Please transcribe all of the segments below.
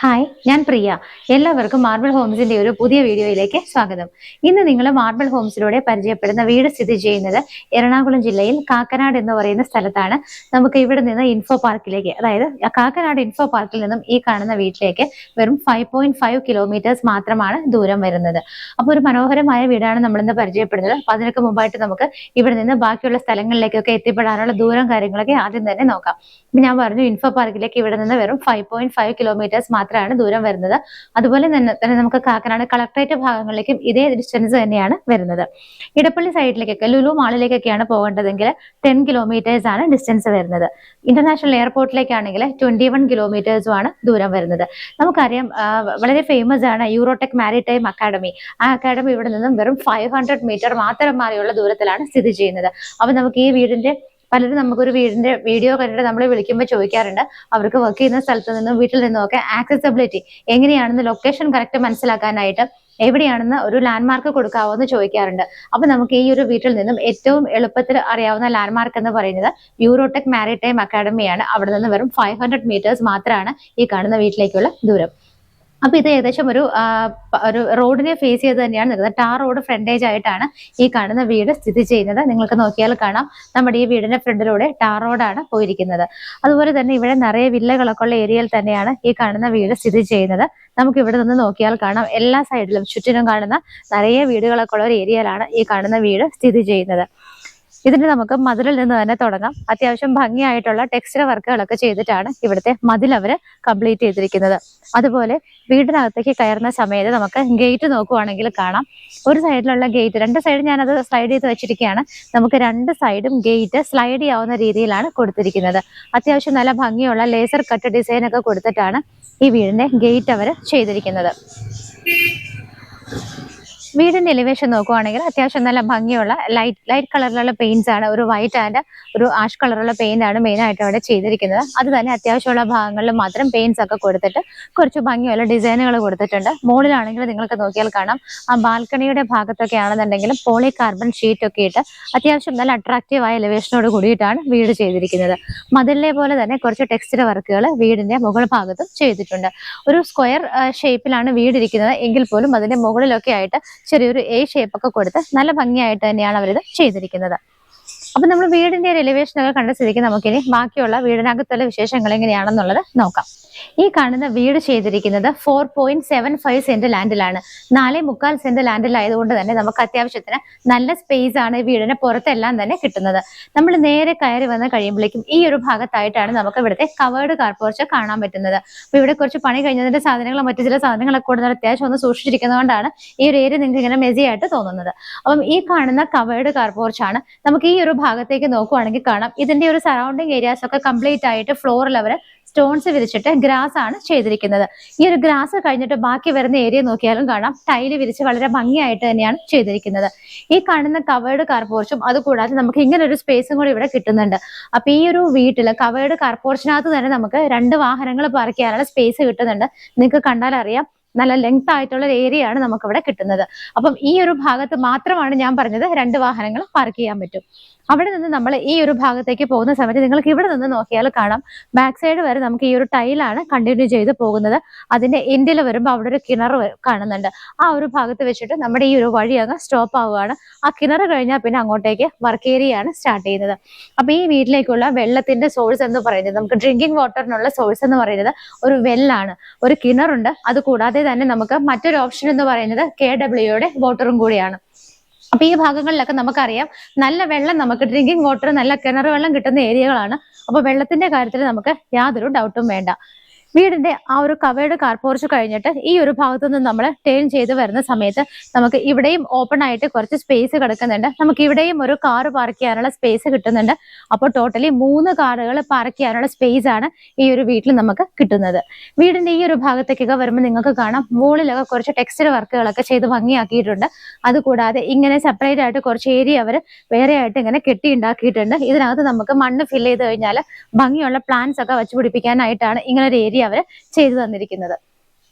Hi, ഞാൻ പ്രിയ. എല്ലാവർക്കും marble ഹോംസിന്റെ ഒരു പുതിയ വീഡിയോയിലേക്ക് സ്വാഗതം. ഇന്ന് നിങ്ങൾ മാർബിൾ ഹോംസിലൂടെ പരിചയപ്പെടുന്ന വീട് സ്ഥിതി ചെയ്യുന്നത് എറണാകുളം ജില്ലയിൽ കാക്കനാട് എന്ന് പറയുന്ന സ്ഥലത്താണ്. നമുക്ക് ഇവിടെ നിന്ന് ഇൻഫോ പാർക്കിലേക്ക്, അതായത് കാക്കനാട് ഇൻഫോ പാർക്കിൽ നിന്നും ഈ കാണുന്ന വീട്ടിലേക്ക് വെറും 5.5 കിലോമീറ്റേഴ്സ് മാത്രമാണ് ദൂരം വരുന്നത്. അപ്പോൾ ഒരു മനോഹരമായ വീടാണ് നമ്മളിന്ന് പരിചയപ്പെടുന്നത്. അപ്പൊ അതിനൊക്കെ മുമ്പായിട്ട് നമുക്ക് ഇവിടെ നിന്ന് ബാക്കിയുള്ള സ്ഥലങ്ങളിലേക്കൊക്കെ എത്തിപ്പെടാനുള്ള ദൂരം കാര്യങ്ങളൊക്കെ ആദ്യം തന്നെ നോക്കാം. ഞാൻ പറഞ്ഞു, ഇൻഫോ പാർക്കിലേക്ക് ഇവിടെ നിന്ന് വെറും 5.5 കിലോമീറ്റേഴ്സ് മാത്രമാണ് ദൂരം വരുന്നത്. അതുപോലെ തന്നെ നമുക്ക് കാക്കനാട് കളക്ടറേറ്റ് ഭാഗങ്ങളിലേക്കും ഇതേ ഡിസ്റ്റൻസ് തന്നെയാണ് വരുന്നത്. ഇടപ്പള്ളി സൈഡിലേക്കൊക്കെ, ലുലു മാളിലേക്കൊക്കെയാണ് പോകേണ്ടതെങ്കിൽ 10 കിലോമീറ്റേഴ്സ് ആണ് ഡിസ്റ്റൻസ് വരുന്നത്. ഇന്റർനാഷണൽ എയർപോർട്ടിലേക്കാണെങ്കിൽ 21 കിലോമീറ്റേഴ്സും ആണ് ദൂരം വരുന്നത്. നമുക്കറിയാം, വളരെ ഫേമസ് ആണ് യൂറോടെക് മാരിടൈം അക്കാഡമി. ആ അക്കാഡമി ഇവിടെ നിന്നും വെറും 500 മീറ്റർ മാത്രം മാറിയുള്ള ദൂരത്തിലാണ് സ്ഥിതി ചെയ്യുന്നത്. അപ്പൊ നമുക്ക് ഈ വീടിന്റെ പലരും നമുക്കൊരു വീടിന്റെ വീഡിയോ കണ്ടിട്ട് നമ്മളെ വിളിക്കുമ്പോൾ ചോദിക്കാറുണ്ട്, അവർക്ക് വർക്ക് ചെയ്യുന്ന സ്ഥലത്ത് നിന്നും വീട്ടിൽ നിന്നും ഒക്കെ ആക്സസിബിലിറ്റി എങ്ങനെയാണെന്ന്, ലൊക്കേഷൻ കറക്റ്റ് മനസ്സിലാക്കാനായിട്ട് എവിടെയാണെന്ന് ഒരു ലാൻഡ്മാർക്ക് കൊടുക്കാവോ എന്ന് ചോദിക്കാറുണ്ട്. അപ്പൊ നമുക്ക് ഈ ഒരു വീട്ടിൽ നിന്നും ഏറ്റവും എളുപ്പത്തിൽ അറിയാവുന്ന ലാൻഡ്മാർക്ക് എന്ന് പറയുന്നത് യൂറോടെക് മാരിടൈം അക്കാഡമിയാണ്. അവിടെ നിന്ന് വെറും 500 മീറ്റേഴ്സ് മാത്രമാണ് ഈ കാണുന്ന വീട്ടിലേക്കുള്ള ദൂരം. അപ്പൊ ഇത് ഏകദേശം ഒരു റോഡിനെ ഫേസ് ചെയ്ത് തന്നെയാണ് നിൽക്കുന്നത്. ടാർ റോഡ് ഫ്രണ്ടേജ് ആയിട്ടാണ് ഈ കാണുന്ന വീട് സ്ഥിതി ചെയ്യുന്നത്. നിങ്ങൾക്ക് നോക്കിയാൽ കാണാം, നമ്മുടെ ഈ വീടിന്റെ ഫ്രണ്ടിലൂടെ ടാർ റോഡാണ് പോയിരിക്കുന്നത്. അതുപോലെ തന്നെ ഇവിടെ നിറയെ വില്ലകളൊക്കെ ഉള്ള ഏരിയയിൽ തന്നെയാണ് ഈ കാണുന്ന വീട് സ്ഥിതി ചെയ്യുന്നത്. നമുക്ക് ഇവിടെ നിന്ന് നോക്കിയാൽ കാണാം, എല്ലാ സൈഡിലും ചുറ്റിനും കാണുന്ന നിറയെ വീടുകളൊക്കെ ഉള്ള ഒരു ഏരിയയിലാണ് ഈ കാണുന്ന വീട് സ്ഥിതി ചെയ്യുന്നത്. ഇതിന് നമുക്ക് മതിലിൽ നിന്ന് തന്നെ തുടങ്ങാം. അത്യാവശ്യം ഭംഗിയായിട്ടുള്ള ടെക്സ്റ്റർ വർക്കുകളൊക്കെ ചെയ്തിട്ടാണ് ഇവിടുത്തെ മതിൽ അവർ കംപ്ലീറ്റ് ചെയ്തിരിക്കുന്നത്. അതുപോലെ വീടിനകത്തേക്ക് കയറുന്ന സമയത്ത് നമുക്ക് ഗേറ്റ് നോക്കുവാണെങ്കിൽ കാണാം, ഒരു സൈഡിലുള്ള ഗേറ്റ്, രണ്ട് സൈഡ് ഞാനത് സ്ലൈഡ് ചെയ്ത് വെച്ചിരിക്കുകയാണ്. നമുക്ക് രണ്ട് സൈഡും ഗേറ്റ് സ്ലൈഡ് ചെയ്യാവുന്ന രീതിയിലാണ് കൊടുത്തിരിക്കുന്നത്. അത്യാവശ്യം നല്ല ഭംഗിയുള്ള ലേസർ കട്ട് ഡിസൈൻ ഒക്കെ കൊടുത്തിട്ടാണ് ഈ വീടിന്റെ ഗേറ്റ് അവർ ചെയ്തിരിക്കുന്നത്. വീടിന്റെ എലിവേഷൻ നോക്കുവാണെങ്കിൽ അത്യാവശ്യം നല്ല ഭംഗിയുള്ള ലൈറ്റ് കളറിലുള്ള പെയിന്റ്സ് ആണ്. ഒരു വൈറ്റ് ആൻഡ് ഒരു ആഷ് കളറുള്ള പെയിന്റ് ആണ് മെയിൻ ആയിട്ട് അവിടെ ചെയ്തിരിക്കുന്നത്. അത് തന്നെ അത്യാവശ്യമുള്ള ഭാഗങ്ങളിൽ മാത്രം പെയിന്റ്സ് ഒക്കെ കൊടുത്തിട്ട് കുറച്ച് ഭംഗിയുള്ള ഡിസൈനുകൾ കൊടുത്തിട്ടുണ്ട്. മുകളിലാണെങ്കിൽ നിങ്ങൾക്ക് നോക്കിയാൽ കാണാം, ആ ബാൽക്കണിയുടെ ഭാഗത്തൊക്കെ ആണെന്നുണ്ടെങ്കിലും പോളി കാർബൺ ഷീറ്റ് ഒക്കെ ഇട്ട് അത്യാവശ്യം നല്ല അട്രാക്റ്റീവായ എലിവേഷനോട് കൂടിയിട്ടാണ് വീട് ചെയ്തിരിക്കുന്നത്. മതിലിനെ പോലെ തന്നെ കുറച്ച് ടെക്സ്റ്റർ വർക്കുകൾ വീടിന്റെ മുകൾ ഭാഗത്തും ചെയ്തിട്ടുണ്ട്. ഒരു സ്ക്വയർ ഷേപ്പിലാണ് വീടിരിക്കുന്നത് എങ്കിൽ പോലും അതിന്റെ മുകളിലൊക്കെ ആയിട്ട് ചെറിയൊരു എ ഷേപ്പ് ഒക്കെ കൊടുത്ത് നല്ല ഭംഗിയായിട്ട് തന്നെയാണ് അവരിത് ചെയ്തിരിക്കുന്നത്. അപ്പൊ നമ്മൾ വീടിന്റെ ഒരു എലിവേഷൻ ഒക്കെ കണ്ട സ്ഥിതിക്ക് നമുക്കിനി ബാക്കിയുള്ള വീടിനകത്തുള്ള വിശേഷങ്ങൾ എങ്ങനെയാണെന്നുള്ളത് നോക്കാം. ഈ കാണുന്ന വീട് ചെയ്തിരിക്കുന്നത് 4.75 സെന്റ് ലാൻഡിലാണ്. 4.25 സെന്റ് ലാൻഡിലായതുകൊണ്ട് തന്നെ നമുക്ക് അത്യാവശ്യത്തിന് നല്ല സ്പേസ് ആണ് ഈ വീടിന് പുറത്തെല്ലാം തന്നെ കിട്ടുന്നത്. നമ്മൾ നേരെ കയറി വന്ന് കഴിയുമ്പോഴേക്കും ഈ ഒരു ഭാഗത്തായിട്ടാണ് നമുക്ക് ഇവിടുത്തെ കവേർഡ് കാർ പോർച്ച് കാണാൻ പറ്റുന്നത്. അപ്പൊ ഇവിടെ കുറച്ച് പണി കഴിഞ്ഞതിന്റെ സാധനങ്ങളും മറ്റു ചില സാധനങ്ങളൊക്കെ കൂടുതൽ അത്യാവശ്യം ഒന്ന് സൂക്ഷിച്ചിരിക്കുന്നതുകൊണ്ടാണ് ഈ ഒരു ഏരിയ നിങ്ങൾക്ക് ഇങ്ങനെ മെസി ആയിട്ട് തോന്നുന്നത്. അപ്പം ഈ കാണുന്ന കവേർഡ് കാർ പോർച്ചാണ്. നമുക്ക് ഈ ഒരു ഭാഗത്തേക്ക് നോക്കുവാണെങ്കിൽ കാണാം, ഇതിന്റെ ഒരു സറൗണ്ടിങ് ഏരിയാസ് ഒക്കെ കംപ്ലീറ്റ് ആയിട്ട് ഫ്ലോറിൽ അവർ സ്റ്റോൺസ് വിരിച്ചിട്ട് ഗ്രാസ് ആണ് ചെയ്തിരിക്കുന്നത്. ഈ ഒരു ഗ്രാസ് കഴിഞ്ഞിട്ട് ബാക്കി വരുന്ന ഏരിയ നോക്കിയാലും കാണാം, ടൈല് വിരിച്ച് വളരെ ഭംഗിയായിട്ട് തന്നെയാണ് ചെയ്തിരിക്കുന്നത്. ഈ കാണുന്ന കവേർഡ് കാർ പോർച്ചും അതുകൂടാതെ നമുക്ക് ഇങ്ങനെ ഒരു സ്പേസും കൂടി ഇവിടെ കിട്ടുന്നുണ്ട്. അപ്പൊ ഈ ഒരു വീട്ടില് കവേർഡ് കാർ പോർച്ചിനകത്ത് തന്നെ നമുക്ക് 2 വാഹനങ്ങൾ പാർക്ക് ചെയ്യാനുള്ള സ്പേസ് കിട്ടുന്നുണ്ട്. നിങ്ങൾക്ക് കണ്ടാൽ അറിയാം, നല്ല ലെങ്ത് ആയിട്ടുള്ള ഒരു ഏരിയ ആണ് നമുക്ക് ഇവിടെ കിട്ടുന്നത്. അപ്പം ഈ ഒരു ഭാഗത്ത് മാത്രമാണ് ഞാൻ പറഞ്ഞത് 2 വാഹനങ്ങൾ പാർക്ക് ചെയ്യാൻ പറ്റും. അവിടെ നിന്ന് നമ്മൾ ഈ ഒരു ഭാഗത്തേക്ക് പോകുന്ന സമയത്ത് നിങ്ങൾക്ക് ഇവിടെ നിന്ന് നോക്കിയാൽ കാണാം ബാക്ക് സൈഡ് വരെ നമുക്ക് ഈ ഒരു ടൈലാണ് കണ്ടിന്യൂ ചെയ്ത് പോകുന്നത്. അതിന്റെ എൻഡിൽ വരുമ്പോൾ അവിടെ ഒരു കിണർ കാണുന്നുണ്ട്. ആ ഒരു ഭാഗത്ത് വെച്ചിട്ട് നമ്മുടെ ഈ ഒരു വഴി അങ്ങ് സ്റ്റോപ്പ് ആവുകയാണ്. ആ കിണർ കഴിഞ്ഞാൽ പിന്നെ അങ്ങോട്ടേക്ക് വർക്ക് ഏരിയയാണ് സ്റ്റാർട്ട് ചെയ്യുന്നത്. അപ്പൊ ഈ വീട്ടിലേക്കുള്ള വെള്ളത്തിന്റെ സോഴ്സ് എന്ന് പറയുന്നത്, നമുക്ക് ഡ്രിങ്കിങ് വാട്ടറിനുള്ള സോഴ്സ് എന്ന് പറയുന്നത് ഒരു വെല്ലാണ്, ഒരു കിണറുണ്ട്. അത് കൂടാതെ തന്നെ നമുക്ക് മറ്റൊരു ഓപ്ഷൻ എന്ന് പറയുന്നത് KWയുടെ വാട്ടറും കൂടിയാണ്. അപ്പൊ ഈ ഭാഗങ്ങളിലൊക്കെ നമുക്കറിയാം നല്ല വെള്ളം, നമുക്ക് ഡ്രിങ്കിങ് വാട്ടർ, നല്ല കിണർ വെള്ളം കിട്ടുന്ന ഏരിയകളാണ്. അപ്പൊ വെള്ളത്തിന്റെ കാര്യത്തിൽ നമുക്ക് യാതൊരു ഡൗട്ടും വേണ്ട. വീടിന്റെ ആ ഒരു കവേർഡ് കാർ പോർച്ച് കഴിഞ്ഞിട്ട് ഈ ഒരു ഭാഗത്തു നിന്ന് നമ്മൾ ടേൺ ചെയ്ത് വരുന്ന സമയത്ത് നമുക്ക് ഇവിടെയും ഓപ്പൺ ആയിട്ട് കുറച്ച് സ്പേസ് കിടക്കുന്നുണ്ട്. നമുക്ക് ഇവിടെയും ഒരു കാർ പാർക്ക് ചെയ്യാനുള്ള സ്പേസ് കിട്ടുന്നുണ്ട്. അപ്പോൾ ടോട്ടലി 3 കാറുകൾ പാർക്ക് ചെയ്യാനുള്ള സ്പേസ് ആണ് ഈ ഒരു വീട്ടിൽ നമുക്ക് കിട്ടുന്നത്. വീടിന്റെ ഈ ഒരു ഭാഗത്തേക്കൊക്കെ വരുമ്പോൾ നിങ്ങൾക്ക് കാണാം വോളിലൊക്കെ കുറച്ച് ടെക്സ്റ്റൈൽ വർക്കുകളൊക്കെ ചെയ്ത് ഭംഗിയാക്കിയിട്ടുണ്ട്. അതുകൂടാതെ ഇങ്ങനെ സെപ്പറേറ്റ് ആയിട്ട് കുറച്ച് ഏരിയ അവർ വേറെ ആയിട്ട് ഇങ്ങനെ കെട്ടി ഉണ്ടാക്കിയിട്ടുണ്ട്. ഇതിനകത്ത് നമുക്ക് മണ്ണ് ഫില്ല് ചെയ്ത് കഴിഞ്ഞാൽ ഭംഗിയുള്ള പ്ലാന്റ്സ് ഒക്കെ വെച്ച് പിടിപ്പിക്കാനായിട്ടാണ് ഇങ്ങനെ ഒരു ഏരിയ അവർ ചെയ്തു തന്നിരിക്കുന്നത്.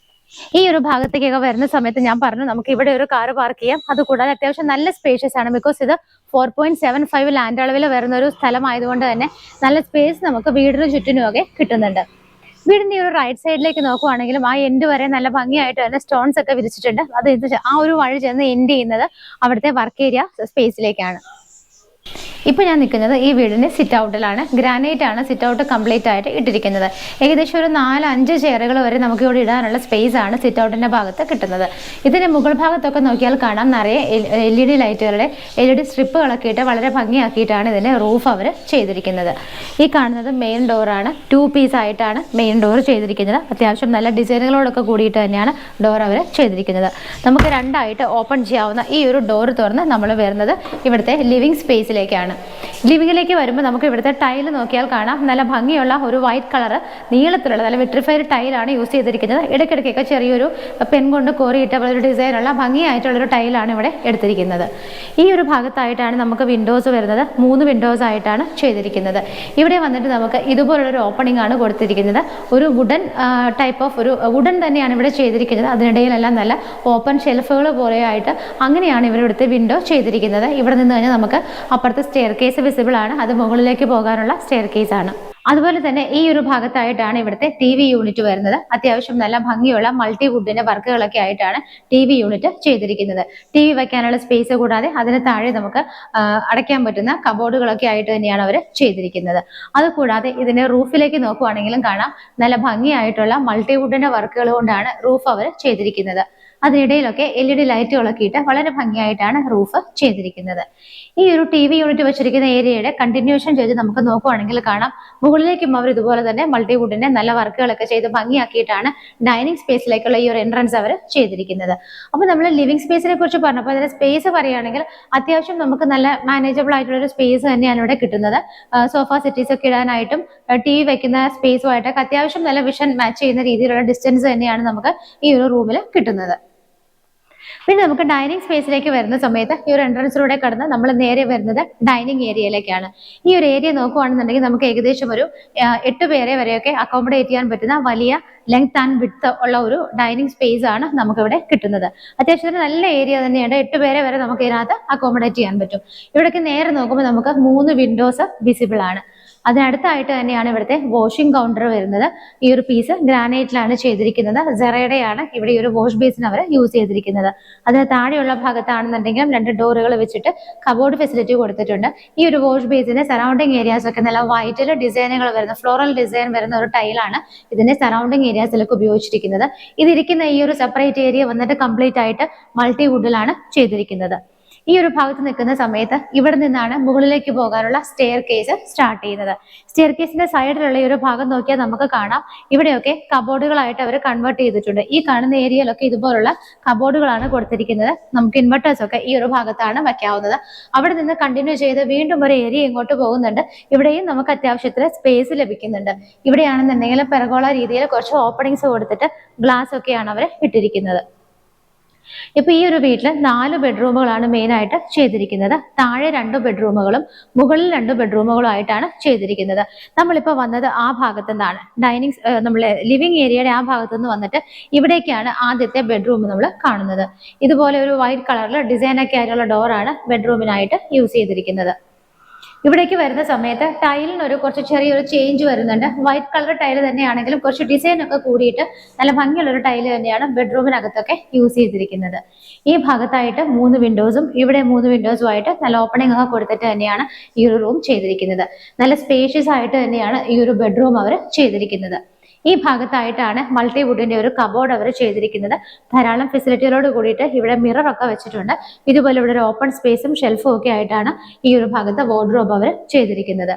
ഈ ഒരു ഭാഗത്തേക്കൊക്കെ വരുന്ന സമയത്ത് ഞാൻ പറഞ്ഞു നമുക്ക് ഇവിടെ ഒരു കാർ പാർക്ക് ചെയ്യാം. അതുകൂടാതെ അത്യാവശ്യം നല്ല സ്പേഷ്യസ് ആണ്. ബിക്കോസ് ഇത് 4.75 ലാൻഡ് അളവിൽ വരുന്ന ഒരു സ്ഥലമായതുകൊണ്ട് തന്നെ നല്ല സ്പേസ് നമുക്ക് വീടിന് ചുറ്റിനുമൊക്കെ കിട്ടുന്നുണ്ട്. വീടിന്റെ ഒരു റൈറ്റ് സൈഡിലേക്ക് നോക്കുവാണെങ്കിലും ആ എൻഡ് വരെ നല്ല ഭംഗിയായിട്ട് തന്നെ സ്റ്റോൺസ് ഒക്കെ വിരിച്ചിട്ടുണ്ട്. അത് ആ ഒരു വഴി ചെന്ന് എൻഡ് ചെയ്യുന്നത് അവിടുത്തെ വർക്ക് ഏരിയ സ്പേസിലേക്കാണ്. ഇപ്പൊ ഞാൻ നിൽക്കുന്നത് ഈ വീടിന്റെ സിറ്റ് ഔട്ടിലാണ്. ഗ്രാനൈറ്റ് ആണ് സിറ്റ് ഔട്ട് കംപ്ലീറ്റ് ആയിട്ട് ഇട്ടിരിക്കുന്നത്. ഏകദേശം ഒരു 4-5 ചെയറുകൾ വരെ നമുക്ക് ഇവിടെ ഇടാനുള്ള സ്പേസ് ആണ് സിറ്റ് ഔട്ടിന്റെ ഭാഗത്ത് കിട്ടുന്നത്. ഇതിന്റെ മുകൾ ഭാഗത്തൊക്കെ നോക്കിയാൽ കാണാം നിറയെ LED ലൈറ്റുകളുടെ LED സ്ട്രിപ്പുകളൊക്കെ ഇട്ട് വളരെ ഭംഗിയാക്കിയിട്ടാണ് ഇതിന്റെ റൂഫ് അവർ ചെയ്തിരിക്കുന്നത്. ഈ കാണുന്നത് മെയിൻ ഡോറാണ്. 2 പീസ് ആയിട്ടാണ് മെയിൻ ഡോർ ചെയ്തിരിക്കുന്നത്. അത്യാവശ്യം നല്ല ഡിസൈനുകളോടൊക്കെ കൂടിയിട്ട് തന്നെയാണ് ഡോർ അവർ ചെയ്തിരിക്കുന്നത്. നമുക്ക് 2 ആയിട്ട് ഓപ്പൺ ചെയ്യാവുന്ന ഈ ഒരു ഡോർ തുറന്ന് നമ്മൾ വരുന്നത് ഇവിടുത്തെ ലിവിംഗ് സ്പേസിലേക്കാണ്. ലിവിംഗിലേക്ക് വരുമ്പോൾ നമുക്ക് ഇവിടുത്തെ ടൈൽ നോക്കിയാൽ കാണാം നല്ല ഭംഗിയുള്ള ഒരു വൈറ്റ് കളർ നീളത്തിലുള്ള നല്ല വിട്രിഫൈഡ് ടൈലാണ് യൂസ് ചെയ്തിരിക്കുന്നത്. ഇടയ്ക്കിടയ്ക്കൊക്കെ ചെറിയൊരു പെൻ കൊണ്ട് കോറിയിട്ട ഒരു ഡിസൈനുള്ള ഭംഗിയായിട്ടുള്ളൊരു ടൈലാണ് ഇവിടെ എടുത്തിരിക്കുന്നത്. ഈ ഒരു ഭാഗത്തായിട്ടാണ് നമുക്ക് വിൻഡോസ് വരുന്നത്. 3 വിൻഡോസ് ആയിട്ടാണ് ചെയ്തിരിക്കുന്നത്. ഇവിടെ വന്നിട്ട് നമുക്ക് ഇതുപോലുള്ളൊരു ഓപ്പണിംഗ് ആണ് കൊടുത്തിരിക്കുന്നത്. ഒരു വുഡൻ ടൈപ്പ് ഓഫ് ഒരു വുഡൻ തന്നെയാണ് ഇവിടെ ചെയ്തിരിക്കുന്നത്. അതിനിടയിലെല്ലാം നല്ല ഓപ്പൺ ഷെൽഫുകൾ പോലെയായിട്ട് അങ്ങനെയാണ് ഇവിടുത്തെ വിൻഡോ ചെയ്തിരിക്കുന്നത്. ഇവിടെ നിന്ന് കഴിഞ്ഞാൽ നമുക്ക് അപ്പുറത്തെ സ്റ്റെയർ കേസ് വിസിബിൾ ആണ്. അത് മുകളിലേക്ക് പോകാനുള്ള സ്റ്റെയർ കേസ് ആണ്. അതുപോലെ തന്നെ ഈ ഒരു ഭാഗത്തായിട്ടാണ് ഇവിടുത്തെ TV യൂണിറ്റ് വരുന്നത്. അത്യാവശ്യം നല്ല ഭംഗിയുള്ള മൾട്ടി വുഡിന്റെ വർക്കുകളൊക്കെ ആയിട്ടാണ് TV യൂണിറ്റ് ചെയ്തിരിക്കുന്നത്. TV വെക്കാനുള്ള സ്പേസ് കൂടാതെ അതിന് താഴെ നമുക്ക് അടയ്ക്കാൻ പറ്റുന്ന കബോർഡുകളൊക്കെ ആയിട്ട് തന്നെയാണ് അവർ ചെയ്തിരിക്കുന്നത്. അതുകൂടാതെ ഇതിന്റെ റൂഫിലേക്ക് നോക്കുവാണെങ്കിലും കാണാം നല്ല ഭംഗിയായിട്ടുള്ള മൾട്ടി വുഡിന്റെ വർക്കുകൾ കൊണ്ടാണ് റൂഫ് അവർ ചെയ്തിരിക്കുന്നത്. അതിനിടയിലൊക്കെ LED ലൈറ്റുകളൊക്കെ ഇട്ട് വളരെ ഭംഗിയായിട്ടാണ് റൂഫ് ചെയ്തിരിക്കുന്നത്. ഈ ഒരു TV യൂണിറ്റ് വെച്ചിരിക്കുന്ന ഏരിയയുടെ കണ്ടിന്യൂഷൻ ചെയ്ത് നമുക്ക് നോക്കുവാണെങ്കിൽ കാണാം മുകളിലേക്കും അവർ ഇതുപോലെ തന്നെ മൾട്ടിവുഡിന്റെ നല്ല വർക്കുകളൊക്കെ ചെയ്ത് ഭംഗിയാക്കിയിട്ടാണ് ഡൈനിങ് സ്പേസിലേക്കുള്ള ഈ ഒരു എൻട്രൻസ് അവർ ചെയ്തിരിക്കുന്നത്. അപ്പൊ നമ്മൾ ലിവിംഗ് സ്പേസിനെ കുറിച്ച് പറഞ്ഞപ്പോൾ അതിന്റെ സ്പേസ് പറയുകയാണെങ്കിൽ അത്യാവശ്യം നമുക്ക് നല്ല മാനേജബിൾ ആയിട്ടുള്ള ഒരു സ്പേസ് തന്നെയാണ് ഇവിടെ കിട്ടുന്നത്. സോഫ സെറ്റീസ് ഒക്കെ ഇടാനായിട്ടും TV വെക്കുന്ന സ്പേസുമായിട്ടൊക്കെ അത്യാവശ്യം നല്ല വിഷൻ മാച്ച് ചെയ്യുന്ന രീതിയിലുള്ള ഡിസ്റ്റൻസ് തന്നെയാണ് നമുക്ക് ഈ ഒരു റൂമിൽ കിട്ടുന്നത്. പിന്നെ നമുക്ക് ഡൈനിങ് സ്പേസിലേക്ക് വരുന്ന സമയത്ത് ഈ ഒരു എൻട്രൻസിലൂടെ കടന്ന് നമ്മൾ നേരെ വരുന്നത് ഡൈനിങ് ഏരിയയിലേക്കാണ്. ഈ ഒരു ഏരിയ നോക്കുകയാണെന്നുണ്ടെങ്കിൽ നമുക്ക് ഏകദേശം ഒരു 8 പേരെ വരെയൊക്കെ അക്കോമഡേറ്റ് ചെയ്യാൻ പറ്റുന്ന വലിയ ലെങ്ത് ആൻഡ് വിഡ്ത്ത് ഉള്ള ഒരു ഡൈനിങ് സ്പേസ് ആണ് നമുക്കിവിടെ കിട്ടുന്നത്. അത്യാവശ്യത്തിന് നല്ല ഏരിയ തന്നെയാണ്. 8 പേരെ വരെ നമുക്ക് ഇതിനകത്ത് അക്കോമഡേറ്റ് ചെയ്യാൻ പറ്റും. ഇവിടേക്ക് നേരെ നോക്കുമ്പോൾ നമുക്ക് 3 വിൻഡോസ് വിസിബിൾ ആണ്. അതിനടുത്തായിട്ട് തന്നെയാണ് ഇവിടുത്തെ വാഷിംഗ് കൗണ്ടർ വരുന്നത്. ഈ ഒരു പീസ് ഗ്രാനൈറ്റിലാണ് ചെയ്തിരിക്കുന്നത്. സെറയുടെയാണ് ഇവിടെ ഈ ഒരു വാഷ് ബേസിൻ അവർ യൂസ് ചെയ്തിരിക്കുന്നത്. അതിന് താഴെയുള്ള ഭാഗത്താണെന്നുണ്ടെങ്കിലും 2 ഡോറുകൾ വെച്ചിട്ട് കബോർഡ് ഫെസിലിറ്റി കൊടുത്തിട്ടുണ്ട്. ഈ ഒരു വാഷ് ബേസിന്റെ സറൗണ്ടിങ് ഏരിയാസ് ഒക്കെ നല്ല വൈറ്റിൽ ഡിസൈനുകൾ വരുന്ന ഫ്ലോറൽ ഡിസൈൻ വരുന്ന ഒരു ടൈലാണ് ഇതിന്റെ സറൗണ്ടിങ് ഏരിയാസിലൊക്കെ ഉപയോഗിച്ചിരിക്കുന്നത്. ഇതിരിക്കുന്ന ഈ ഒരു സെപ്പറേറ്റ് ഏരിയ വന്നിട്ട് കംപ്ലീറ്റ് ആയിട്ട് മൾട്ടി വുഡിലാണ് ചെയ്തിരിക്കുന്നത്. ഈ ഒരു ഭാഗത്ത് നിൽക്കുന്ന സമയത്ത് ഇവിടെ നിന്നാണ് മുകളിലേക്ക് പോകാനുള്ള സ്റ്റെയർ കേസ് സ്റ്റാർട്ട് ചെയ്യുന്നത്. സ്റ്റെയർ കേസിന്റെ സൈഡിലുള്ള ഈ ഒരു ഭാഗം നോക്കിയാൽ നമുക്ക് കാണാം ഇവിടെയൊക്കെ കബോർഡുകളായിട്ട് അവർ കൺവേർട്ട് ചെയ്തിട്ടുണ്ട്. ഈ കാണുന്ന ഏരിയയിലൊക്കെ ഇതുപോലുള്ള കബോർഡുകളാണ് കൊടുത്തിരിക്കുന്നത്. നമുക്ക് ഇൻവെർട്ടേഴ്സ് ഒക്കെ ഈ ഒരു ഭാഗത്താണ് വെക്കാവുന്നത്. അവിടെ നിന്ന് കണ്ടിന്യൂ ചെയ്ത് വീണ്ടും ഒരു ഏരിയ ഇങ്ങോട്ട് പോകുന്നുണ്ട്. ഇവിടെയും നമുക്ക് അത്യാവശ്യത്തിന് സ്പേസ് ലഭിക്കുന്നുണ്ട്. ഇവിടെയാണെന്നുണ്ടെങ്കിൽ പെർഗോള രീതിയിൽ കുറച്ച് ഓപ്പണിങ്സ് കൊടുത്തിട്ട് ഗ്ലാസ് ഒക്കെയാണ് അവർ ഇട്ടിരിക്കുന്നത്. ഇപ്പൊ ഈ ഒരു വീട്ടിൽ 4 ബെഡ്റൂമുകളാണ് മെയിൻ ആയിട്ട് ചെയ്തിരിക്കുന്നത്. താഴെ 2 ബെഡ്റൂമുകളും മുകളിൽ 2 ബെഡ്റൂമുകളും ആയിട്ടാണ് ചെയ്തിരിക്കുന്നത്. നമ്മളിപ്പോ വന്നത് ആ ഭാഗത്തു നിന്നാണ്, നമ്മളെ ലിവിംഗ് ഏരിയയുടെ ആ ഭാഗത്തു നിന്ന് വന്നിട്ട് ഇവിടേക്കാണ് ആദ്യത്തെ ബെഡ്റൂം നമ്മൾ കാണുന്നത്. ഇതുപോലെ ഒരു വൈറ്റ് കളറിൽ ഡിസൈനൊക്കെ ആയിട്ടുള്ള ഡോറാണ് ബെഡ്റൂമിനായിട്ട് യൂസ് ചെയ്തിരിക്കുന്നത്. ഇവിടേക്ക് വരുന്ന സമയത്ത് ടൈലിന് കുറച്ച് ചെറിയൊരു ചേഞ്ച് വരുന്നുണ്ട്. വൈറ്റ് കളർ ടൈല് തന്നെയാണെങ്കിലും കുറച്ച് ഡിസൈൻ ഒക്കെ കൂടിയിട്ട് നല്ല ഭംഗിയുള്ളൊരു ടൈല് തന്നെയാണ് ബെഡ്റൂമിനകത്തൊക്കെ യൂസ് ചെയ്തിരിക്കുന്നത്. ഈ ഭാഗത്തായിട്ട് 3 വിൻഡോസും ഇവിടെ 3 വിൻഡോസും ആയിട്ട് നല്ല ഓപ്പണിംഗ് ഒക്കെ കൊടുത്തിട്ട് തന്നെയാണ് ഈ ഒരു റൂം ചെയ്തിരിക്കുന്നത്. നല്ല സ്പേഷ്യസ് ആയിട്ട് തന്നെയാണ് ഈ ഒരു ബെഡ്റൂം അവർ ചെയ്തിരിക്കുന്നത്. ഈ ഭാഗത്തായിട്ടാണ് മൾട്ടിവുഡിന്റെ ഒരു കബോർഡ് അവർ ചെയ്തിരിക്കുന്നത്. ധാരാളം ഫെസിലിറ്റികളോട് കൂടിയിട്ട് ഇവിടെ മിറർ ഒക്കെ വെച്ചിട്ടുണ്ട്. ഇതുപോലെ ഇവിടെ ഒരു ഓപ്പൺ സ്പേസും ഷെൽഫും ഒക്കെ ആയിട്ടാണ് ഈ ഒരു ഭാഗത്ത് വാർഡ്രോബ് അവർ ചെയ്തിരിക്കുന്നത്.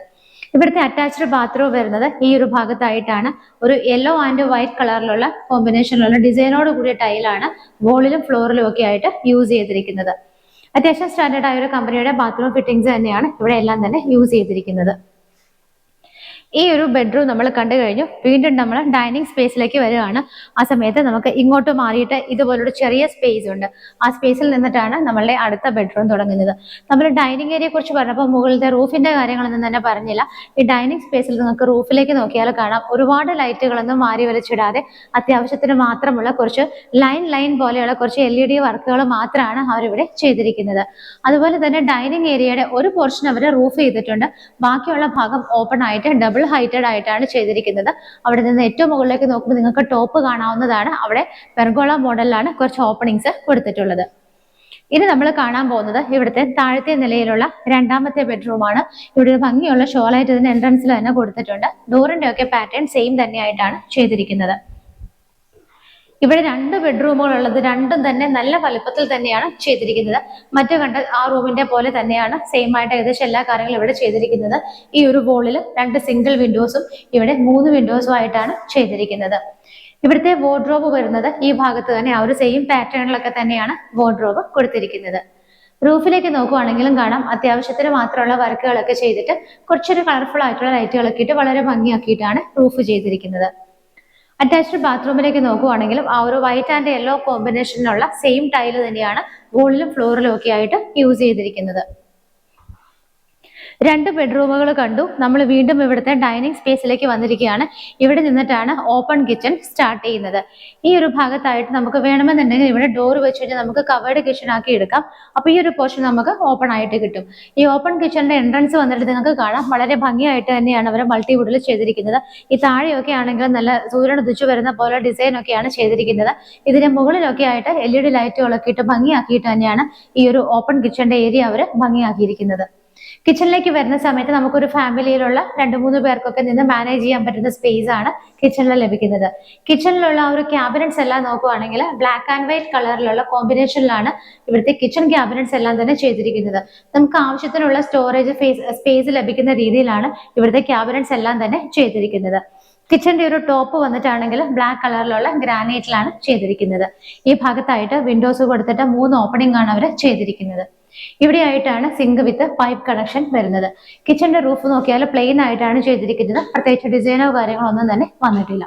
ഇവിടുത്തെ അറ്റാച്ച്ഡ് ബാത്റൂം വരുന്നത് ഈ ഒരു ഭാഗത്തായിട്ടാണ്. ഒരു യെല്ലോ ആൻഡ് വൈറ്റ് കളറിലുള്ള കോമ്പിനേഷനിലുള്ള ഡിസൈനോട് കൂടിയ ടൈലാണ് വോളിലും ഫ്ലോറിലും ഒക്കെ ആയിട്ട് യൂസ് ചെയ്തിരിക്കുന്നത്. അത്യാവശ്യം സ്റ്റാൻഡേർഡ് ആയ ഒരു കമ്പനിയുടെ ബാത്റൂം ഫിറ്റിംഗ്സ് തന്നെയാണ് ഇവിടെ എല്ലാം തന്നെ യൂസ് ചെയ്തിരിക്കുന്നത്. ഈ ഒരു ബെഡ്റൂം നമ്മൾ കണ്ടു കഴിഞ്ഞു. വീണ്ടും നമ്മൾ ഡൈനിങ് സ്പേസിലേക്ക് വരികയാണ്. ആ സമയത്ത് നമുക്ക് ഇങ്ങോട്ട് മാറിയിട്ട് ഇതുപോലൊരു ചെറിയ സ്പേസ് ഉണ്ട്. ആ സ്പേസിൽ നിന്നിട്ടാണ് നമ്മളുടെ അടുത്ത ബെഡ്റൂം തുടങ്ങുന്നത്. നമ്മൾ ഡൈനിങ് ഏരിയയെ കുറിച്ച് പറഞ്ഞപ്പോൾ മുകളിലത്തെ റൂഫിന്റെ കാര്യങ്ങളൊന്നും തന്നെ പറഞ്ഞില്ല. ഈ ഡൈനിങ് സ്പേസിൽ നിങ്ങൾക്ക് റൂഫിലേക്ക് നോക്കിയാൽ കാണാം, ഒരുപാട് ലൈറ്റുകളൊന്നും മാറി വലിച്ചിടാതെ അത്യാവശ്യത്തിന് മാത്രമുള്ള കുറച്ച് ലൈൻ പോലെയുള്ള കുറച്ച് LED വർക്കുകൾ മാത്രമാണ് അവരിവിടെ ചെയ്തിരിക്കുന്നത്. അതുപോലെ തന്നെ ഡൈനിങ് ഏരിയയുടെ ഒരു പോർഷൻ അവർ റൂഫ് ചെയ്തിട്ടുണ്ട്. ബാക്കിയുള്ള ഭാഗം ഓപ്പൺ ആയിട്ട് ഡബിൾ ഹൈറ്റഡ് ആയിട്ടാണ് ചെയ്തിരിക്കുന്നത്. അവിടെ നിന്ന് ഏറ്റവും മുകളിലേക്ക് നോക്കുമ്പോൾ നിങ്ങൾക്ക് ടോപ്പ് കാണാവുന്നതാണ്. അവിടെ പെർഗോള മോഡലിലാണ് കുറച്ച് ഓപ്പണിങ്സ് കൊടുത്തിട്ടുള്ളത്. ഇനി നമ്മൾ കാണാൻ പോകുന്നത് ഇവിടുത്തെ താഴത്തെ നിലയിലുള്ള രണ്ടാമത്തെ ബെഡ്റൂമാണ്. ഇവിടെ ഒരു ഭംഗിയുള്ള ഷോളായിട്ട് ഇതിന്റെ എൻട്രൻസിൽ തന്നെ കൊടുത്തിട്ടുണ്ട്. ഡോറിന്റെ ഒക്കെ പാറ്റേൺ സെയിം തന്നെയായിട്ടാണ് ചെയ്തിരിക്കുന്നത്. ഇവിടെ 2 ബെഡ്റൂമുകൾ ഉള്ളത്. രണ്ടും തന്നെ നല്ല വലുപ്പത്തിൽ തന്നെയാണ് ചെയ്തിരിക്കുന്നത്. മറ്റു കണ്ട ആ റൂമിന്റെ പോലെ തന്നെയാണ് സെയിം ആയിട്ട് ഏകദേശം എല്ലാ കാര്യങ്ങളും ഇവിടെ ചെയ്തിരിക്കുന്നത്. ഈ ഒരു വോളിൽ 2 സിംഗിൾ വിൻഡോസും ഇവിടെ 3 വിൻഡോസും ആയിട്ടാണ് ചെയ്തിരിക്കുന്നത്. ഇവിടുത്തെ വാർഡ്രോബ് വരുന്നത് ഈ ഭാഗത്ത് തന്നെ ആ ഒരു സെയിം പാറ്റേണിലൊക്കെ തന്നെയാണ് വാർഡ്രോബ് കൊടുത്തിരിക്കുന്നത്. റൂഫിലേക്ക് നോക്കുവാണെങ്കിലും കാണാം, അത്യാവശ്യത്തിന് മാത്രമുള്ള വർക്കുകളൊക്കെ ചെയ്തിട്ട് കുറച്ചൊരു കളർഫുൾ ആയിട്ടുള്ള ലൈറ്റുകളൊക്കെ ഇട്ട് വളരെ ഭംഗിയാക്കിയിട്ടാണ് റൂഫ് ചെയ്തിരിക്കുന്നത്. അറ്റാച്ച്ഡ് ബാത്റൂമിലേക്ക് നോക്കുവാണെങ്കിലും ആ ഒരു വൈറ്റ് ആൻഡ് യെല്ലോ കോമ്പിനേഷനിലുള്ള സെയിം ടൈല് തന്നെയാണ് വോളിലും ഫ്ലോറിലും ഒക്കെ ആയിട്ട് യൂസ് ചെയ്തിരിക്കുന്നത്. 2 ബെഡ്റൂമുകൾ കണ്ടു. നമ്മൾ വീണ്ടും ഇവിടുത്തെ ഡൈനിങ് സ്പേസിലേക്ക് വന്നിരിക്കുകയാണ്. ഇവിടെ നിന്നിട്ടാണ് ഓപ്പൺ കിച്ചൺ സ്റ്റാർട്ട് ചെയ്യുന്നത്. ഈ ഒരു ഭാഗത്തായിട്ട് നമുക്ക് വേണമെന്നുണ്ടെങ്കിൽ ഇവിടെ ഡോർ വെച്ചിട്ട് നമുക്ക് കവേർഡ് കിച്ചൺ ആക്കി എടുക്കാം. അപ്പൊ ഈ ഒരു പോർഷൻ നമുക്ക് ഓപ്പൺ ആയിട്ട് കിട്ടും. ഈ ഓപ്പൺ കിച്ചണിന്റെ എൻട്രൻസ് വന്നിട്ട് നിങ്ങൾക്ക് കാണാം, വളരെ ഭംഗിയായിട്ട് തന്നെയാണ് അവർ മൾട്ടിവുഡിൽ ചെയ്തിരിക്കുന്നത്. ഈ താഴെയൊക്കെ ആണെങ്കിൽ നല്ല സൂര്യൻ ഉദിച്ചു വരുന്ന പോലെ ഡിസൈൻ ഒക്കെയാണ് ചെയ്തിരിക്കുന്നത്. ഇതിന്റെ മുകളിലൊക്കെ ആയിട്ട് LED ലൈറ്റുകളൊക്കെ ഇട്ട് ഭംഗിയാക്കിയിട്ട് തന്നെയാണ് ഈ ഒരു ഓപ്പൺ കിച്ചണിന്റെ ഏരിയ അവർ ഭംഗിയാക്കിയിരിക്കുന്നത്. കിച്ചണിലേക്ക് വരുന്ന സമയത്ത് നമുക്കൊരു ഫാമിലിയിലുള്ള 2-3 പേർക്കൊക്കെ നിന്ന് മാനേജ് ചെയ്യാൻ പറ്റുന്ന സ്പേസ് ആണ് കിച്ചണിൽ ലഭിക്കുന്നത്. കിച്ചണിലുള്ള ആ ഒരു ക്യാബിനറ്റ്സ് എല്ലാം നോക്കുവാണെങ്കിൽ ബ്ലാക്ക് ആൻഡ് വൈറ്റ് കളറിലുള്ള കോമ്പിനേഷനിലാണ് ഇവിടുത്തെ കിച്ചൺ ക്യാബിനറ്റ്സ് എല്ലാം തന്നെ ചെയ്തിരിക്കുന്നത്. നമുക്ക് ആവശ്യത്തിനുള്ള സ്റ്റോറേജ് സ്പേസ് ലഭിക്കുന്ന രീതിയിലാണ് ഇവിടുത്തെ ക്യാബിനറ്റ്സ് എല്ലാം തന്നെ ചെയ്തിരിക്കുന്നത്. കിച്ചന്റെ ഒരു ടോപ്പ് വന്നിട്ടാണെങ്കിൽ ബ്ലാക്ക് കളറിലുള്ള ഗ്രാനൈറ്റിലാണ് ചെയ്തിരിക്കുന്നത്. ഈ ഭാഗത്തായിട്ട് വിൻഡോസ് കൊടുത്തിട്ട് 3 ഓപ്പണിംഗ് ആണ് അവർ ചെയ്തിരിക്കുന്നത്. ഇവിടെ ആയിട്ടാണ് സിങ്ക് വിത്ത് പൈപ്പ് കണക്ഷൻ വരുന്നത്. കിച്ചന്റെ റൂഫ് നോക്കിയാൽ പ്ലെയിൻ ആയിട്ടാണ് ചെയ്തിരിക്കുന്നത്. പ്രത്യേകിച്ച് ഡിസൈനോ കാര്യങ്ങളോ ഒന്നും തന്നെ വന്നിട്ടില്ല.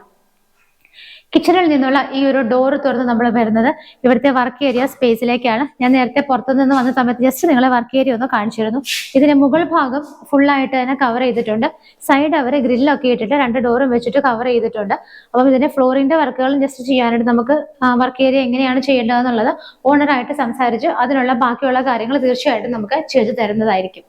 കിച്ചണിൽ നിന്നുള്ള ഈ ഒരു ഡോർ തുറന്ന് നമ്മൾ വരുന്നത് ഇവിടുത്തെ വർക്ക് ഏരിയ സ്പേസിലേക്കാണ്. ഞാൻ നേരത്തെ പുറത്തുനിന്ന് വന്ന സമയത്ത് ജസ്റ്റ് നിങ്ങളെ വർക്ക് ഏരിയ ഒന്ന് കാണിച്ചിരുന്നു. ഇതിന്റെ മുകൾ ഭാഗം ഫുള്ളായിട്ട് തന്നെ കവർ ചെയ്തിട്ടുണ്ട്. സൈഡ് അവർ ഗ്രില്ലൊക്കെ ഇട്ടിട്ട് 2 ഡോറും വെച്ചിട്ട് കവർ ചെയ്തിട്ടുണ്ട്. അപ്പം ഇതിന്റെ ഫ്ലോറിന്റെ വർക്കുകളും ജസ്റ്റ് ചെയ്യാനായിട്ട് നമുക്ക് വർക്ക് ഏരിയ എങ്ങനെയാണ് ചെയ്യേണ്ടതെന്നുള്ളത് ഓണറായിട്ട് സംസാരിച്ച് അതിനുള്ള ബാക്കിയുള്ള കാര്യങ്ങൾ തീർച്ചയായിട്ടും നമുക്ക് ചെയ്തു തരുന്നതായിരിക്കും.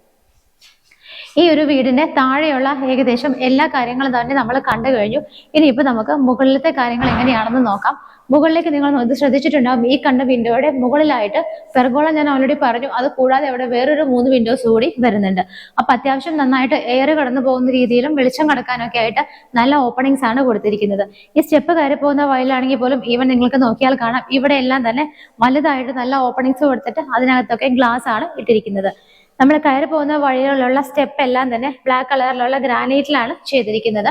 ഈ ഒരു വീടിന്റെ താഴെയുള്ള ഏകദേശം എല്ലാ കാര്യങ്ങളും തന്നെ നമ്മൾ കണ്ടു കഴിഞ്ഞു. ഇനിയിപ്പോൾ നമുക്ക് മുകളിലത്തെ കാര്യങ്ങൾ എങ്ങനെയാണെന്ന് നോക്കാം. മുകളിലേക്ക് നിങ്ങൾ ശ്രദ്ധിച്ചിട്ടുണ്ടാവും, ഈ കണ്ട വിൻഡോയുടെ മുകളിലായിട്ട് പെർഗോള ഞാൻ ഓൾറെഡി പറഞ്ഞു. അത് കൂടാതെ അവിടെ വേറൊരു 3 വിൻഡോസ് കൂടി വരുന്നുണ്ട്. അപ്പൊ അത്യാവശ്യം നന്നായിട്ട് എയർ കടന്നു പോകുന്ന രീതിയിലും വെളിച്ചം കടക്കാനൊക്കെ ആയിട്ട് നല്ല ഓപ്പണിങ്സ് ആണ് കൊടുത്തിരിക്കുന്നത്. ഈ സ്റ്റെപ്പ് കയറി പോകുന്ന വഴിയിലാണെങ്കിൽ പോലും ഈവൻ നിങ്ങൾക്ക് നോക്കിയാൽ കാണാം, ഇവിടെ എല്ലാം തന്നെ വലുതായിട്ട് നല്ല ഓപ്പണിങ്സ് കൊടുത്തിട്ട് അതിനകത്തൊക്കെ ഗ്ലാസ് ആണ് ഇട്ടിരിക്കുന്നത്. നമ്മൾ കയറി പോകുന്ന വഴികളിലുള്ള സ്റ്റെപ്പ് എല്ലാം തന്നെ ബ്ലാക്ക് കളറിലുള്ള ഗ്രാനൈറ്റിലാണ് ചെയ്തിരിക്കുന്നത്.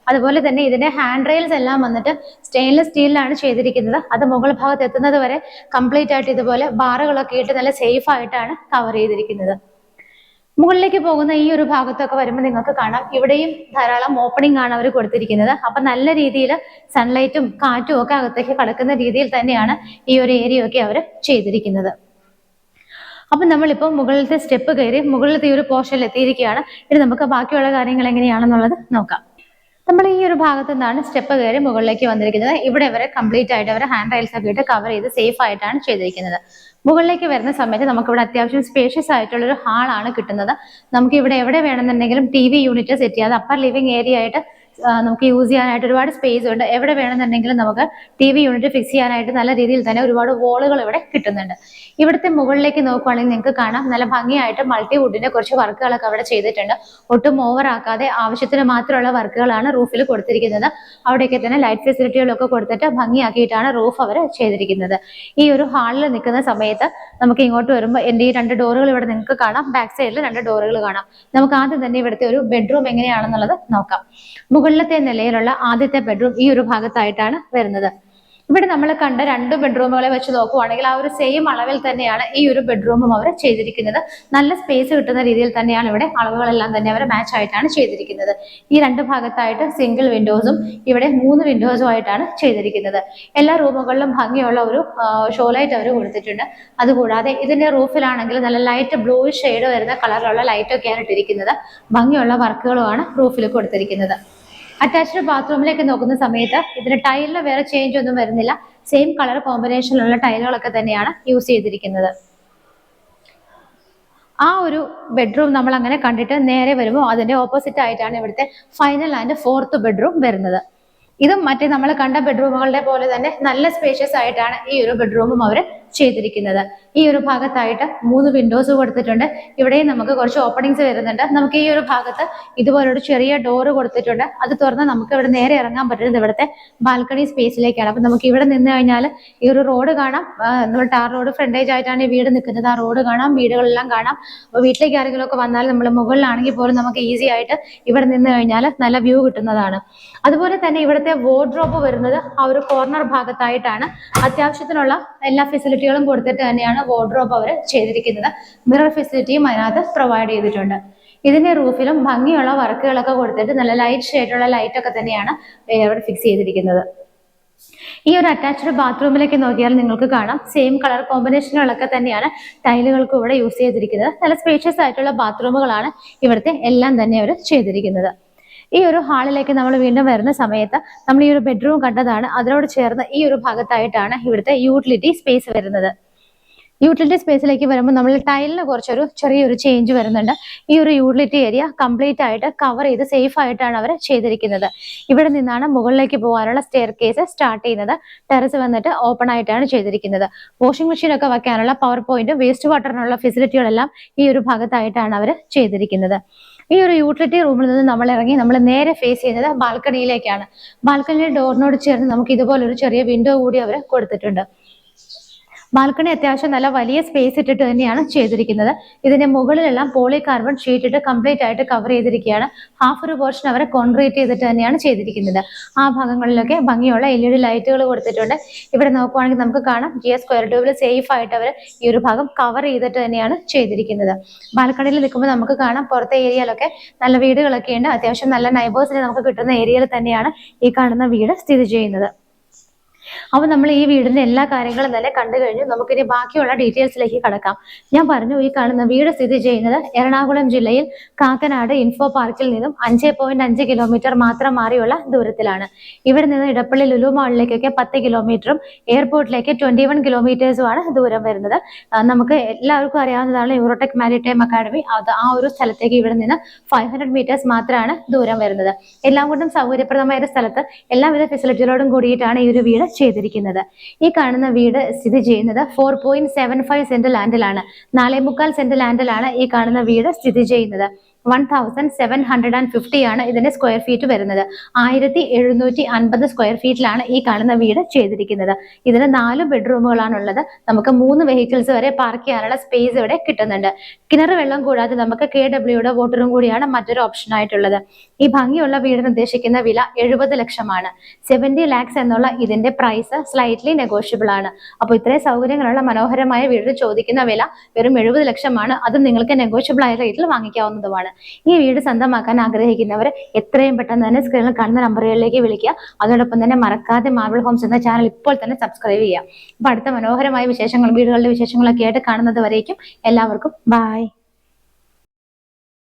അതുപോലെ തന്നെ ഇതിന്റെ ഹാൻഡ് റെയിൽസ് എല്ലാം വന്നിട്ട് സ്റ്റെയിൻലെസ് സ്റ്റീലിലാണ് ചെയ്തിരിക്കുന്നത്. അത് മുകൾ ഭാഗത്ത് എത്തുന്നത് വരെ കംപ്ലീറ്റ് ആയിട്ട് ഇതുപോലെ ബാറുകളൊക്കെ ഇട്ട് നല്ല സേഫ് ആയിട്ടാണ് കവർ ചെയ്തിരിക്കുന്നത്. മുകളിലേക്ക് പോകുന്ന ഈ ഒരു ഭാഗത്തൊക്കെ വരുമ്പോൾ നിങ്ങൾക്ക് കാണാം, ഇവിടെയും ധാരാളം ഓപ്പണിംഗ് ആണ് അവർ കൊടുത്തിരിക്കുന്നത്. അപ്പൊ നല്ല രീതിയിൽ സൺലൈറ്റും കാറ്റും ഒക്കെ അകത്തേക്ക് കടക്കുന്ന രീതിയിൽ തന്നെയാണ് ഈ ഒരു ഏരിയ ഒക്കെ അവർ ചെയ്തിരിക്കുന്നത്. അപ്പൊ നമ്മളിപ്പോൾ മുകളിലത്തെ സ്റ്റെപ്പ് കയറി മുകളിലത്തെ ഈ ഒരു പോർഷനിൽ എത്തിയിരിക്കുകയാണ്. ഇനി നമുക്ക് ബാക്കിയുള്ള കാര്യങ്ങൾ എങ്ങനെയാണെന്നുള്ളത് നോക്കാം. നമ്മൾ ഈ ഒരു ഭാഗത്ത് നിന്നാണ് സ്റ്റെപ്പ് കയറി മുകളിലേക്ക് വന്നിരിക്കുന്നത്. ഇവിടെ വരെ കംപ്ലീറ്റ് ആയിട്ട് അവർ ഹാൻഡ് റൈൽസ് ഒക്കെ ഇട്ട് കവർ ചെയ്ത് സേഫ് ആയിട്ടാണ് ചെയ്തിരിക്കുന്നത്. മുകളിലേക്ക് വരുന്ന സമയത്ത് നമുക്ക് ഇവിടെ അത്യാവശ്യം സ്പേഷ്യസ് ആയിട്ടുള്ള ഒരു ഹാളാണ് കിട്ടുന്നത്. നമുക്ക് ഇവിടെ എവിടെ വേണമെന്നുണ്ടെങ്കിലും TV യൂണിറ്റ് സെറ്റ് ചെയ്യാതെ അപ്പർ ലിവിംഗ് ഏരിയ ആയിട്ട് നമുക്ക് യൂസ് ചെയ്യാനായിട്ട് ഒരുപാട് സ്പേസ് ഉണ്ട്. എവിടെ വേണമെന്നുണ്ടെങ്കിലും നമുക്ക് TV യൂണിറ്റ് ഫിക്സ് ചെയ്യാനായിട്ട് നല്ല രീതിയിൽ തന്നെ ഒരുപാട് വോളുകൾ ഇവിടെ കിട്ടുന്നുണ്ട്. ഇവിടുത്തെ മുകളിലേക്ക് നോക്കുകയാണെങ്കിൽ നിങ്ങൾക്ക് കാണാം നല്ല ഭംഗിയായിട്ട് മൾട്ടിവുഡിന്റെ കുറച്ച് വർക്കുകളൊക്കെ അവിടെ ചെയ്തിട്ടുണ്ട്. ഒട്ടും ഓവർ ആക്കാതെ ആവശ്യത്തിന് മാത്രമുള്ള വർക്കുകളാണ് റൂഫിൽ കൊടുത്തിരിക്കുന്നത്. അവിടെയൊക്കെ തന്നെ ലൈറ്റ് ഫെസിലിറ്റികളൊക്കെ കൊടുത്തിട്ട് ഭംഗിയാക്കിയിട്ടാണ് റൂഫ് അവർ ചെയ്തിരിക്കുന്നത്. ഈ ഒരു ഹാളിൽ നിൽക്കുന്ന സമയത്ത് നമുക്ക് ഇങ്ങോട്ട് വരുമ്പോൾ എൻ്റെ ഈ 2 ഡോറുകൾ ഇവിടെ നിങ്ങൾക്ക് കാണാം. ബാക്ക് സൈഡിൽ 2 ഡോറുകൾ കാണാം. നമുക്ക് ആദ്യം തന്നെ ഇവിടുത്തെ ഒരു ബെഡ്റൂം എങ്ങനെയാണെന്നുള്ളത് നോക്കാം. മുകളിലത്തെ നിലയിലുള്ള ആദ്യത്തെ ബെഡ്റൂം ഈ ഒരു ഭാഗത്തായിട്ടാണ് വരുന്നത്. ഇവിടെ നമ്മൾ കണ്ട 2 ബെഡ്റൂമുകളെ വെച്ച് നോക്കുവാണെങ്കിൽ ആ ഒരു സെയിം അളവിൽ തന്നെയാണ് ഈ ഒരു ബെഡ്റൂമും അവർ ചെയ്തിരിക്കുന്നത്. നല്ല സ്പേസ് കിട്ടുന്ന രീതിയിൽ തന്നെയാണ് ഇവിടെ അളവുകളെല്ലാം തന്നെ അവർ മാച്ച് ആയിട്ടാണ് ചെയ്തിരിക്കുന്നത്. ഈ 2 ഭാഗത്തായിട്ട് സിംഗിൾ വിൻഡോസും ഇവിടെ 3 വിൻഡോസും ആയിട്ടാണ് ചെയ്തിരിക്കുന്നത്. എല്ലാ റൂമുകളിലും ഭംഗിയുള്ള ഒരു ഷോ ലൈറ്റ് അവർ കൊടുത്തിട്ടുണ്ട്. അതുകൂടാതെ ഇതിന്റെ റൂഫിലാണെങ്കിൽ നല്ല ലൈറ്റ് ബ്ലൂ ഷെയ്ഡ് വരുന്ന കളറിലുള്ള ലൈറ്റൊക്കെയാണ് ഇട്ടിരിക്കുന്നത്. ഭംഗിയുള്ള വർക്കുകളുമാണ് റൂഫിൽ കൊടുത്തിരിക്കുന്നത്. അറ്റാച്ച്ഡ് ബാത്റൂമിലേക്ക് നോക്കുന്ന സമയത്ത് ഇതിന് ടൈലിന് വേറെ ചേഞ്ച് ഒന്നും വരുന്നില്ല. സെയിം കളർ കോമ്പിനേഷനിലുള്ള ടൈലുകളൊക്കെ തന്നെയാണ് യൂസ് ചെയ്തിരിക്കുന്നത്. ആ ഒരു ബെഡ്റൂം നമ്മൾ അങ്ങനെ കണ്ടിട്ട് നേരെ വരുമ്പോൾ അതിന്റെ ഓപ്പോസിറ്റ് ആയിട്ടാണ് ഇവിടുത്തെ ഫൈനൽ ആൻഡ് 4th ബെഡ്റൂം വരുന്നത്. ഇതും മറ്റേ നമ്മൾ കണ്ട ബെഡ്റൂമുകളുടെ പോലെ തന്നെ നല്ല സ്പേഷ്യസ് ആയിട്ടാണ് ഈ ഒരു ബെഡ്റൂമും അവർ ചെയ്തിരിക്കുന്നത്. ഈ ഒരു ഭാഗത്തായിട്ട് 3 വിൻഡോസ് കൊടുത്തിട്ടുണ്ട്. ഇവിടെയും നമുക്ക് കുറച്ച് ഓപ്പണിങ്സ് വരുന്നുണ്ട്. നമുക്ക് ഈ ഒരു ഭാഗത്ത് ഇതുപോലൊരു ചെറിയ ഡോറ് കൊടുത്തിട്ടുണ്ട്. അത് തുറന്ന് നമുക്ക് ഇവിടെ നേരെ ഇറങ്ങാൻ പറ്റുന്നത് ഇവിടുത്തെ ബാൽക്കണി സ്പേസിലേക്കാണ്. അപ്പൊ നമുക്ക് ഇവിടെ നിന്ന് കഴിഞ്ഞാൽ ഈ ഒരു റോഡ് കാണാം. നമ്മൾ ടാർ റോഡ് ഫ്രണ്ടേജ് ആയിട്ടാണ് ഈ വീട് നിൽക്കുന്നത്. ആ റോഡ് കാണാം, വീടുകളെല്ലാം കാണാം. അപ്പൊ വീട്ടിലേക്ക് ആരെങ്കിലും ഒക്കെ വന്നാൽ നമ്മൾ മുകളിലാണെങ്കിൽ പോലും നമുക്ക് ഈസി ആയിട്ട് ഇവിടെ നിന്ന് കഴിഞ്ഞാൽ നല്ല വ്യൂ കിട്ടുന്നതാണ്. അതുപോലെ തന്നെ ഇവിടുത്തെ വാർഡ്രോബ് വരുന്നത് ആ ഒരു കോർണർ ഭാഗത്തായിട്ടാണ്. അത്യാവശ്യത്തിനുള്ള എല്ലാ ഫെസിലിറ്റികളും കൊടുത്തിട്ട് തന്നെയാണ് വാർഡ്രോബ് അവർ ചെയ്തിരിക്കുന്നത്. മിറർ ഫെസിലിറ്റിയും അതിനകത്ത് പ്രൊവൈഡ് ചെയ്തിട്ടുണ്ട്. ഇതിന്റെ റൂഫിലും ഭംഗിയുള്ള വർക്കുകളൊക്കെ കൊടുത്തിട്ട് നല്ല ലൈറ്റ് ഷെയ്ഡുള്ള ലൈറ്റ് ഒക്കെ തന്നെയാണ് അവിടെ ഫിക്സ് ചെയ്തിരിക്കുന്നത്. ഈ ഒരു അറ്റാച്ച്ഡ് ബാത്റൂമിലേക്ക് നോക്കിയാൽ നിങ്ങൾക്ക് കാണാം സെയിം കളർ കോമ്പിനേഷനുകളൊക്കെ തന്നെയാണ് ടൈലുകൾക്ക് ഇവിടെ യൂസ് ചെയ്തിരിക്കുന്നത്. നല്ല സ്പേഷ്യസ് ആയിട്ടുള്ള ബാത്റൂമുകളാണ് ഇവിടുത്തെ എല്ലാം തന്നെ അവർ ചെയ്തിരിക്കുന്നത്. ഈ ഒരു ഹാളിലേക്ക് നമ്മൾ വീണ്ടും വരുന്ന സമയത്ത് നമ്മൾ ഈ ഒരു ബെഡ്റൂം കണ്ടതാണ്. അതിനോട് ചേർന്ന് ഈ ഒരു ഭാഗത്തായിട്ടാണ് ഇവിടുത്തെ യൂട്ടിലിറ്റി സ്പേസ് വരുന്നത്. യൂട്ടിലിറ്റി സ്പേസിലേക്ക് വരുമ്പോൾ നമ്മൾ ടൈലിന് കുറച്ചൊരു ചെറിയൊരു ചേഞ്ച് വരുന്നുണ്ട്. ഈ ഒരു യൂട്ടിലിറ്റി ഏരിയ കംപ്ലീറ്റ് ആയിട്ട് കവർ ചെയ്ത് സേഫ് ആയിട്ടാണ് അവർ ചെയ്തിരിക്കുന്നത്. ഇവിടെ നിന്നാണ് മുകളിലേക്ക് പോകാനുള്ള സ്റ്റെയർ കേസ് സ്റ്റാർട്ട് ചെയ്യുന്നത്. ടെറസ് വന്നിട്ട് ഓപ്പൺ ആയിട്ടാണ് ചെയ്തിരിക്കുന്നത്. വാഷിംഗ് മെഷീൻ ഒക്കെ വെക്കാനുള്ള പവർ പോയിന്റും വേസ്റ്റ് വാട്ടറിനുള്ള ഫെസിലിറ്റികളെല്ലാം ഈ ഒരു ഭാഗത്തായിട്ടാണ് അവർ ചെയ്തിരിക്കുന്നത്. ഈ ഒരു യൂട്ടിലിറ്റി റൂമിൽ നിന്ന് നമ്മൾ ഇറങ്ങി നമ്മൾ നേരെ ഫേസ് ചെയ്യുന്നത് ബാൽക്കണിയിലേക്കാണ്. ബാൽക്കണിയുടെ ഡോറിനോട് ചേർന്ന് നമുക്ക് ഇതുപോലൊരു ചെറിയ വിൻഡോ കൂടി അവർ കൊടുത്തിട്ടുണ്ട്. ബാൽക്കണി അത്യാവശ്യം നല്ല വലിയ സ്പേസ് ഇട്ടിട്ട് തന്നെയാണ് ചെയ്തിരിക്കുന്നത്. ഇതിന്റെ മുകളിലെല്ലാം പോളികാർബൺ ഷീറ്റ് ഇട്ട് കംപ്ലീറ്റ് ആയിട്ട് കവർ ചെയ്തിരിക്കുകയാണ്. ഹാഫ് ഒരു പോർഷൻ അവരെ കോൺക്രീറ്റ് ചെയ്തിട്ട് തന്നെയാണ് ചെയ്തിരിക്കുന്നത്. ആ ഭാഗങ്ങളിലൊക്കെ ഭംഗിയുള്ള LED ലൈറ്റുകൾ കൊടുത്തിട്ടുണ്ട്. ഇവിടെ നോക്കുവാണെങ്കിൽ നമുക്ക് കാണാം GS സ്ക്വയർ ട്യൂബിൽ സേഫ് ആയിട്ട് അവർ ഈ ഒരു ഭാഗം കവർ ചെയ്തിട്ട് തന്നെയാണ് ചെയ്തിരിക്കുന്നത്. ബാൽക്കണിയിൽ നിൽക്കുമ്പോൾ നമുക്ക് കാണാം പുറത്തെ ഏരിയയിലൊക്കെ നല്ല വീടുകളൊക്കെ ഉണ്ട്. അത്യാവശ്യം നല്ല നൈബേഴ്സിനെ നമുക്ക് കിട്ടുന്ന ഏരിയയിൽ തന്നെയാണ് ഈ കാണുന്ന വീട് സ്ഥിതി ചെയ്യുന്നത്. അപ്പൊ നമ്മൾ ഈ വീടിന്റെ എല്ലാ കാര്യങ്ങളും തന്നെ കണ്ടു കഴിഞ്ഞു. നമുക്കിനി ബാക്കിയുള്ള ഡീറ്റെയിൽസിലേക്ക് കടക്കാം. ഞാൻ പറഞ്ഞു ഈ കാണുന്ന വീട് സ്ഥിതി ചെയ്യുന്നത് എറണാകുളം ജില്ലയിൽ കാക്കനാട് ഇൻഫോ പാർക്കിൽ നിന്നും 5.5 കിലോമീറ്റർ മാത്രം മാറിയുള്ള ദൂരത്തിലാണ്. ഇവിടെ നിന്ന് ഇടപ്പള്ളി ലുലു മാളിലേക്കൊക്കെ 10 കിലോമീറ്ററും എയർപോർട്ടിലേക്ക് 21 കിലോമീറ്റേഴ്സുമാണ് ദൂരം വരുന്നത്. നമുക്ക് എല്ലാവർക്കും അറിയാവുന്നതാണ് യൂറോടെക് മാരിടൈം അക്കാഡമി. അത് ആ ഒരു സ്ഥലത്തേക്ക് ഇവിടെ നിന്ന് 500 മീറ്റേഴ്സ് മാത്രമാണ് ദൂരം വരുന്നത്. എല്ലാം കൊണ്ടും സൗകര്യപ്രദമായ ഒരു സ്ഥലത്ത് എല്ലാവിധ ഫെസിലിറ്റികളോടും കൂടിയിട്ടാണ് ഈ ഒരു വീട് ചെയ്തിരിക്കുന്നത്. ഈ കാണുന്ന വീട് സ്ഥിതി ചെയ്യുന്നത് 4.75 സെന്റ് ലാൻഡിലാണ്. 4.25 സെന്റ് ലാൻഡിലാണ് ഈ കാണുന്ന വീട് സ്ഥിതി ചെയ്യുന്നത്. 1750 ആണ് ഇതിന്റെ സ്ക്വയർ ഫീറ്റ് വരുന്നത്. 1750 സ്ക്വയർ ഫീറ്റിലാണ് ഈ കാണുന്ന വീട് ചെയ്തിരിക്കുന്നത്. ഇതിന് 4 ബെഡ്റൂമുകളാണ് ഉള്ളത്. നമുക്ക് 3 വെഹിക്കിൾസ് വരെ പാർക്ക് ചെയ്യാനുള്ള സ്പേസ് ഇവിടെ കിട്ടുന്നുണ്ട്. കിണർ വെള്ളം കൂടാതെ നമുക്ക് KWയുടെ വാട്ടറും കൂടിയാണ് മറ്റൊരു ഓപ്ഷൻ ആയിട്ടുള്ളത്. ഈ ഭംഗിയുള്ള വീടിന് ഉദ്ദേശിക്കുന്ന വില 70 ലക്ഷമാണ്. 70 lakhs എന്നുള്ള ഇതിന്റെ പ്രൈസ് സ്ലൈറ്റ്ലി നെഗോഷ്യബിൾ ആണ്. അപ്പോൾ ഇത്രയും സൗകര്യങ്ങളുള്ള മനോഹരമായ വീടിന് ചോദിക്കുന്ന വില വെറും 70 ലക്ഷമാണ്. അതും നിങ്ങൾക്ക് നെഗോഷ്യബിൾ ആയ റേറ്റിൽ വാങ്ങിക്കാവുന്നതുമാണ്. ഈ വീട് സ്വന്തമാക്കാൻ ആഗ്രഹിക്കുന്നവർ എത്രയും പെട്ടെന്ന് തന്നെ സ്ക്രീനിൽ കാണുന്ന നമ്പറുകളിലേക്ക് വിളിക്കുക. അതോടൊപ്പം തന്നെ മറക്കാതെ മാർബിൾ ഹോംസ് എന്ന ചാനൽ ഇപ്പോൾ തന്നെ സബ്സ്ക്രൈബ് ചെയ്യുക. അപ്പൊ അടുത്ത മനോഹരമായ വിശേഷങ്ങൾ വീടുകളുടെ വിശേഷങ്ങളൊക്കെ ആയിട്ട് കാണുന്നത് വരേക്കും എല്ലാവർക്കും ബൈ.